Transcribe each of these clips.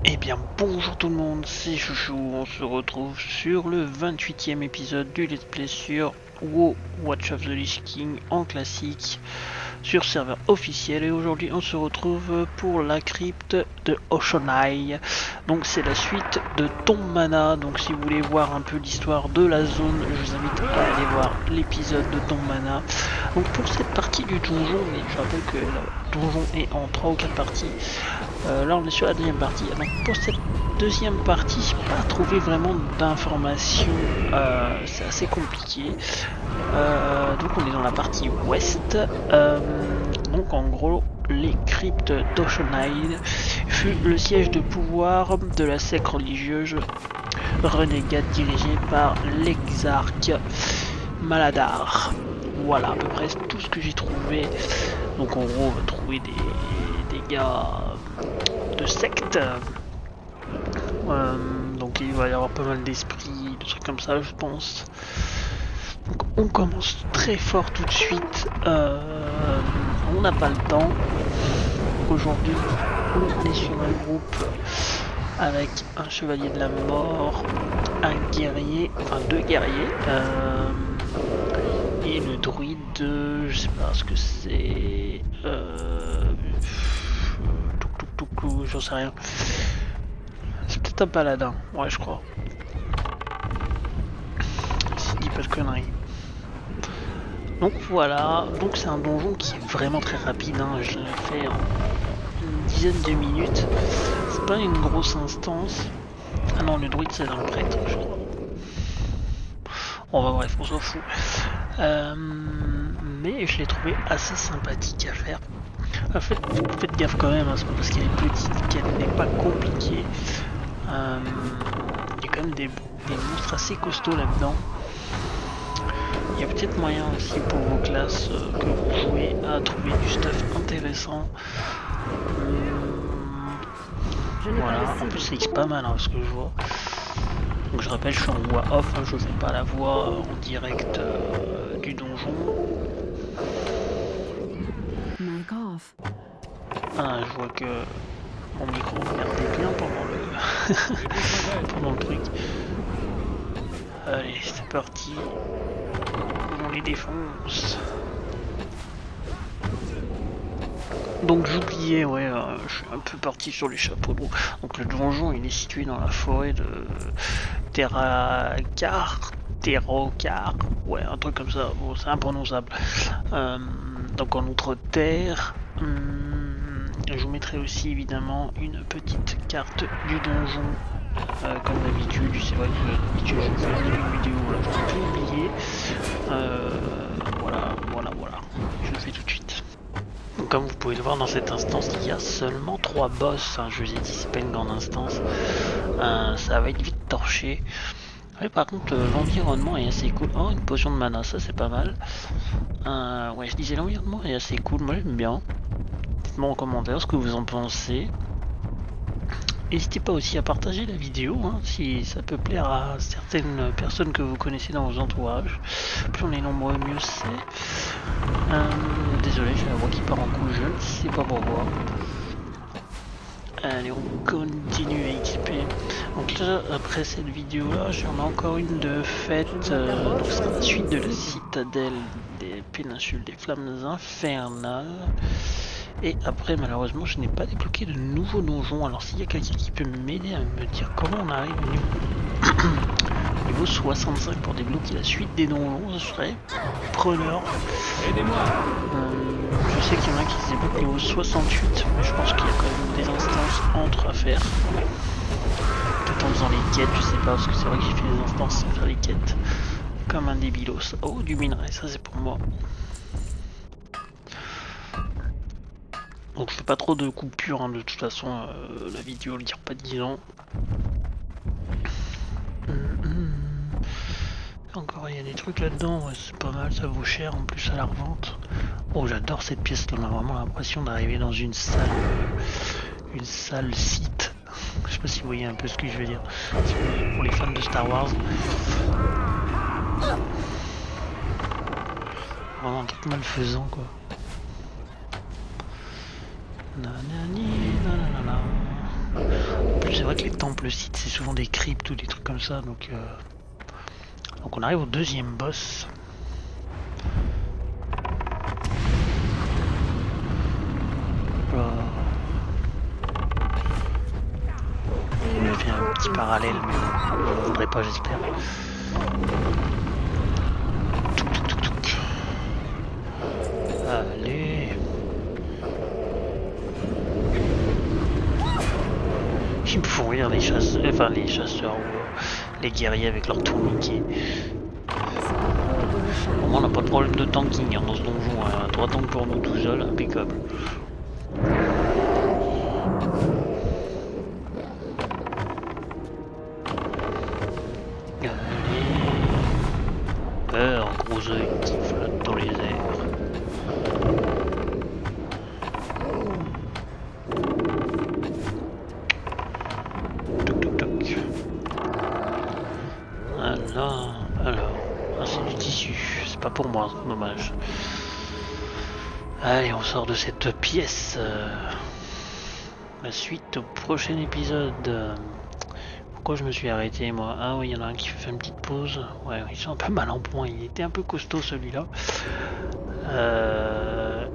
Eh bien bonjour tout le monde, c'est Chouchou, on se retrouve sur le 28e épisode du Let's Play sur WoW Watch of the Lich King en classique sur serveur officiel, et aujourd'hui on se retrouve pour la crypte de Oshonai. Donc c'est la suite de Tomb Mana, donc si vous voulez voir un peu l'histoire de la zone, je vous invite à aller voir l'épisode de Tomb Mana. Donc pour cette partie du donjon, mais je rappelle que le donjon est en 3 ou 4 parties, là on est sur la deuxième partie. Donc pour cette deuxième partie, j'ai pas trouvé vraiment d'informations, c'est assez compliqué. Donc on est dans la partie ouest. Donc en gros, les cryptes d'Oshonai fut le siège de pouvoir de la secte religieuse renégade dirigée par l'exarque Maladar. Voilà à peu près tout ce que j'ai trouvé. Donc en gros on va trouver des gars de secte. Donc il va y avoir pas mal d'esprits, de trucs comme ça je pense. Donc on commence très fort tout de suite, on n'a pas le temps. Aujourd'hui on est sur un groupe avec un chevalier de la mort, un guerrier, enfin deux guerriers, et le druide, je sais pas ce que c'est, j'en sais rien. C'est peut-être un paladin, ouais je crois. Si je dis pas de conneries. Donc voilà, donc c'est un donjon qui est vraiment très rapide, hein. Je l'ai fait en une dizaine de minutes. C'est pas une grosse instance. Ah non, le druide c'est un prêtre, je crois. Bon bah bref, on s'en fout. Mais je l'ai trouvé assez sympathique à faire. En fait, faites gaffe quand même, hein, c'est pas parce qu'elle est petite qu'elle n'est pas compliquée. Il y a quand même des monstres assez costauds là-dedans. Il y a peut-être moyen aussi pour vos classes que vous jouez à trouver du stuff intéressant. Voilà, en plus c'est pas mal, hein, ce que je vois. Donc je rappelle, je suis en voix off, hein, je fais pas la voix en direct du donjon. Ah, je vois que mon micro regardait bien pendant le truc. Allez, c'est parti. On les défonce. Donc j'oubliais, ouais, je suis un peu parti sur les chapeaux de roue. Donc le donjon il est situé dans la forêt de Terracar, ouais, un truc comme ça, bon c'est imprononçable. Donc en outre-terre, je vous mettrai aussi évidemment une petite carte du donjon. Comme d'habitude, c'est vrai que d'habitude je fais une vidéo, là je peux tout oublier. Voilà, je le fais tout de suite. Donc, comme vous pouvez le voir dans cette instance, il y a seulement 3 boss, hein. Je vous ai dit c'est pas une grande instance, ça va être vite torché. Ouais, par contre l'environnement est assez cool. Oh, une potion de mana, ça c'est pas mal. Ouais, je disais l'environnement est assez cool, moi j'aime bien. Dites-moi en commentaire ce que vous en pensez. N'hésitez pas aussi à partager la vidéo, hein, si ça peut plaire à certaines personnes que vous connaissez dans vos entourages. Plus on est nombreux, mieux c'est. Désolé, j'ai la voix qui part en couille, je ne sais pas pourquoi. Allez, on continue à XP. Donc là, après cette vidéo là, j'en ai encore une de faite. Donc c'est la suite de la citadelle des péninsules des flammes infernales. Et après, malheureusement, je n'ai pas débloqué de nouveaux donjons. Alors s'il y a quelqu'un qui peut m'aider à me dire comment on arrive au niveau 65 pour débloquer la suite des donjons, ce serait preneur. Aidez-moi. Je sais qu'il y en a qui se débloquent niveau 68, mais je pense qu'il y a quand même des instances entre à faire. Peut-être en faisant les quêtes, je sais pas, parce que c'est vrai que j'ai fait des instances sans faire les quêtes. Comme un débilos. Oh, du minerai, ça c'est pour moi. Donc je fais pas trop de coupures, hein, de toute façon la vidéo elle dure pas 10 ans. Encore il y a des trucs là-dedans, ouais, c'est pas mal, ça vaut cher en plus à la revente. Oh j'adore cette pièce, on a vraiment l'impression d'arriver dans une salle site. Je sais pas si vous voyez un peu ce que je veux dire. Pour les fans de Star Wars. Vraiment un truc malfaisant quoi. Nanani, nanana. En plus c'est vrai que les temples sites c'est souvent des cryptes ou des trucs comme ça, donc on arrive au deuxième boss. On a fait un petit parallèle, mais on ne voudrait pas, j'espère. Allez. Ils me font rire les chasseurs, enfin les chasseurs ou les guerriers avec leur tourniquet. Au moins on n'a pas de problème de tanking hein, dans ce donjon, hein. 3 tanks pour nous tout seul, impeccable. Peur, gros œil qui flotte dans les airs. Toc toc toc. Alors, ah, c'est du tissu, c'est pas pour moi, dommage. Allez, on sort de cette pièce. La suite au prochain épisode. Pourquoi je me suis arrêté moi? Ah oui, il y en a un qui fait une petite pause. Ouais, ils sont un peu mal en point. Il était un peu costaud celui-là.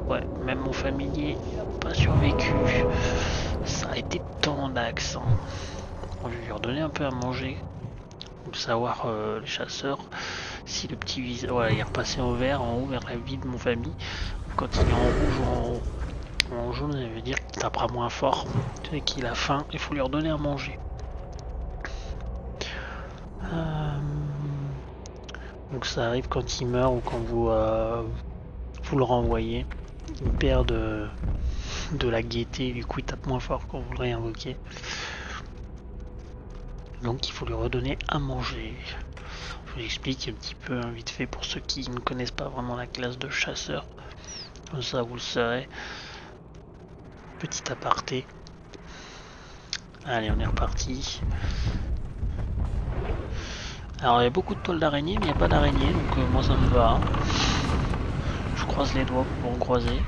Ouais, même mon familier n'a pas survécu. Ça a été tant d'accent. Je vais lui redonner un peu à manger. Pour savoir les chasseurs si le petit visage. Voilà, il est repassé au vert en haut vers la vie de mon famille. Quand il est en rouge ou en jaune, ça veut dire qu'il tapera moins fort. Tu sais qu'il a faim, il faut lui redonner à manger. Donc ça arrive quand il meurt ou quand vous le renvoyez. Il perd de la gaieté, du coup il tape moins fort quand vous le réinvoquez. Donc il faut lui redonner à manger. Je vous explique un petit peu hein, vite fait pour ceux qui ne connaissent pas vraiment la classe de chasseur. Comme ça vous le saurez. Petit aparté. Allez, on est reparti. Alors il y a beaucoup de toiles d'araignée, mais il n'y a pas d'araignée, donc moi ça me va. Hein. Je croise les doigts pour en croiser.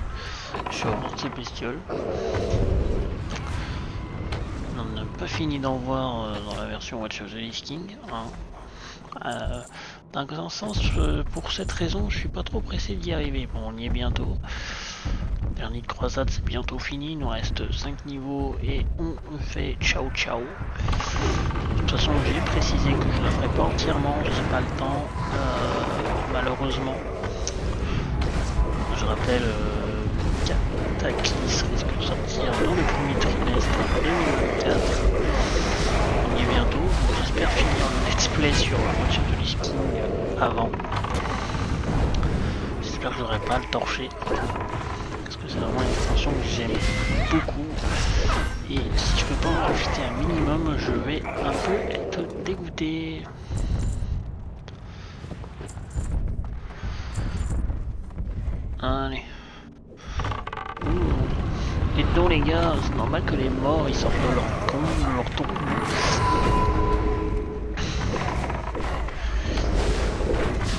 Je suis hors de ces bestioles. On n'a pas fini d'en voir dans la version Watch of the Lich King. Hein. D'un sens, pour cette raison, je suis pas trop pressé d'y arriver. Bon, on y est bientôt. Dernier de croisade, c'est bientôt fini. Il nous reste 5 niveaux et on fait ciao ciao. De toute façon, j'ai précisé que je ne la ferai pas entièrement, je n'ai pas le temps, malheureusement. Je rappelle, Cataclysme risque de sortir dans le premier trimestre 2024. On y est bientôt, j'espère finir le let's play sur Watch of the Lich King avant. J'espère que je n'aurai pas à le torcher. Parce que c'est vraiment une extension que j'aime beaucoup. Et si je peux pas en profiter un minimum, je vais un peu être dégoûté. Allez. Et donc les gars, c'est normal que les morts ils sortent de leur camp, de leur tombe.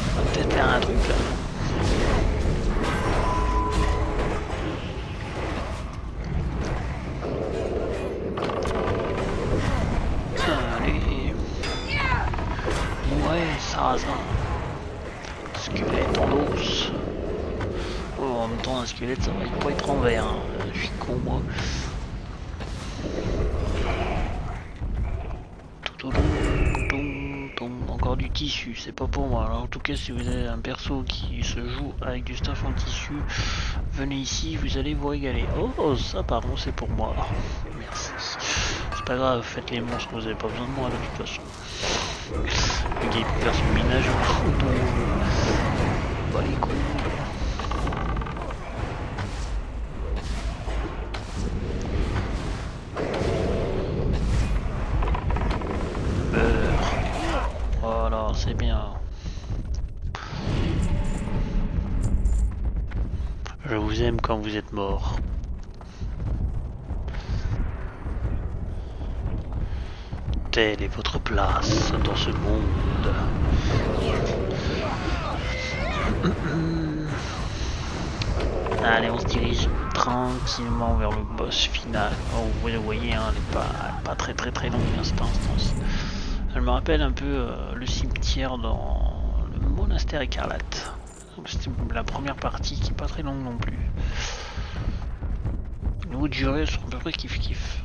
On va peut-être faire un truc là. Squelette en os. Oh, en même temps un squelette ça va pas être en vert hein. Je suis con moi. Encore du tissu, c'est pas pour moi. Alors, en tout cas si vous avez un perso qui se joue avec du stuff en tissu, venez ici, vous allez vous régaler. Oh ça pardon c'est pour moi. Merci. C'est pas grave, faites les monstres, vous avez pas besoin de moi de toute façon. Le gars il peut faire son ménage au donjon. Bah les couilles. Beurre. Voilà, c'est bien. Je vous aime quand vous êtes mort. Telle est votre place dans ce monde. Allez, on se dirige tranquillement vers le boss final. Oh, vous voyez, hein, elle est pas très longue cette instance. Elle me rappelle un peu le cimetière dans le monastère écarlate. C'était la première partie qui est pas très longue non plus. Les niveaux de durée sont à peu près kiff.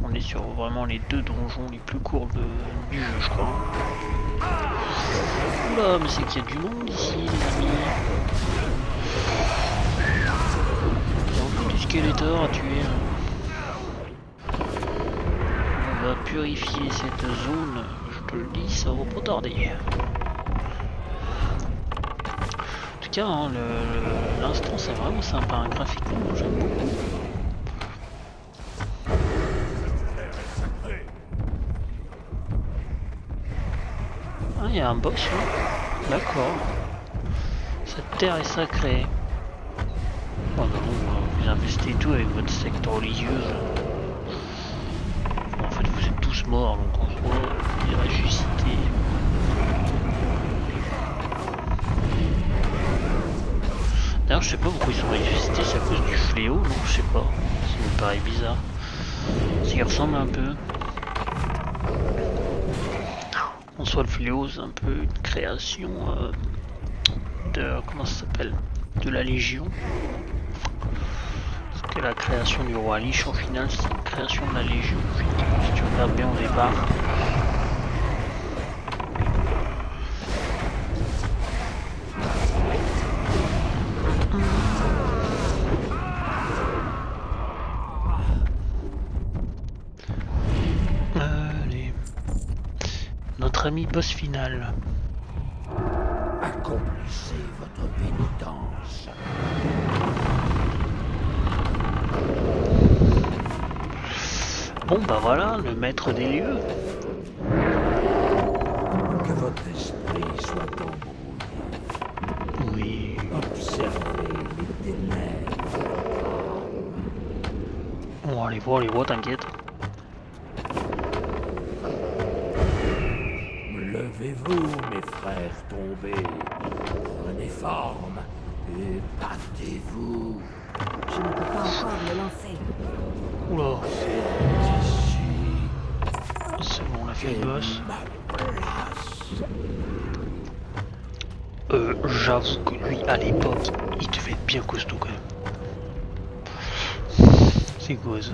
On est sur vraiment les 2 donjons les plus courts du jeu, je crois. Oula, mais c'est qu'il y a du monde ici, les amis. Il y a encore du Skeletor à tuer. On va purifier cette zone, je te le dis, ça va pas tarder. En tout cas, hein, l'instant c'est vraiment sympa, hein, graphiquement, j'aime beaucoup. Ah, il y a un boss là. D'accord. Cette terre est sacrée. Oh non, vous investissez tout avec votre secte religieuse. En fait, vous êtes tous morts, donc en soi, vous êtes ressuscités. D'ailleurs, je sais pas pourquoi ils sont ressuscités, c'est à cause du fléau, non, je sais pas. Ça me paraît bizarre. Ça y ressemble un peu. En soi, le fléau, c'est un peu une création de. Comment ça s'appelle? De la Légion. Parce que la création du roi Lich, au final, c'est une création de la Légion. Si tu regardes bien au départ. Allez. Notre ami boss final. Accomplissez votre pénitence. Bon bah voilà, le maître des lieux. Que votre esprit soit embrouillé. Oui. Observez les ténèbres. On va les voir, t'inquiète. Levez-vous, mes frères tombés. Prenez forme et battez-vous. Je ne peux pas encore me lancer. Oula, C'est ici c'est bon, on a fait le boss. ma place. J'avoue que lui, à l'époque, il devait être bien costaud quand même. C'est quoi ça?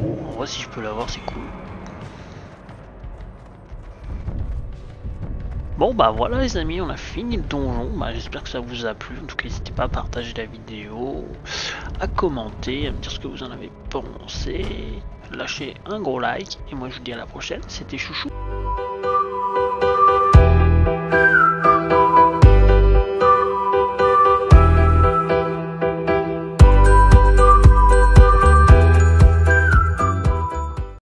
On voit si je peux l'avoir, c'est cool. Bon bah voilà les amis, on a fini le donjon. Bah, j'espère que ça vous a plu. En tout cas, n'hésitez pas à partager la vidéo, à commenter, à me dire ce que vous en avez pensé. Lâchez un gros like. Et moi je vous dis à la prochaine. C'était Chouchou.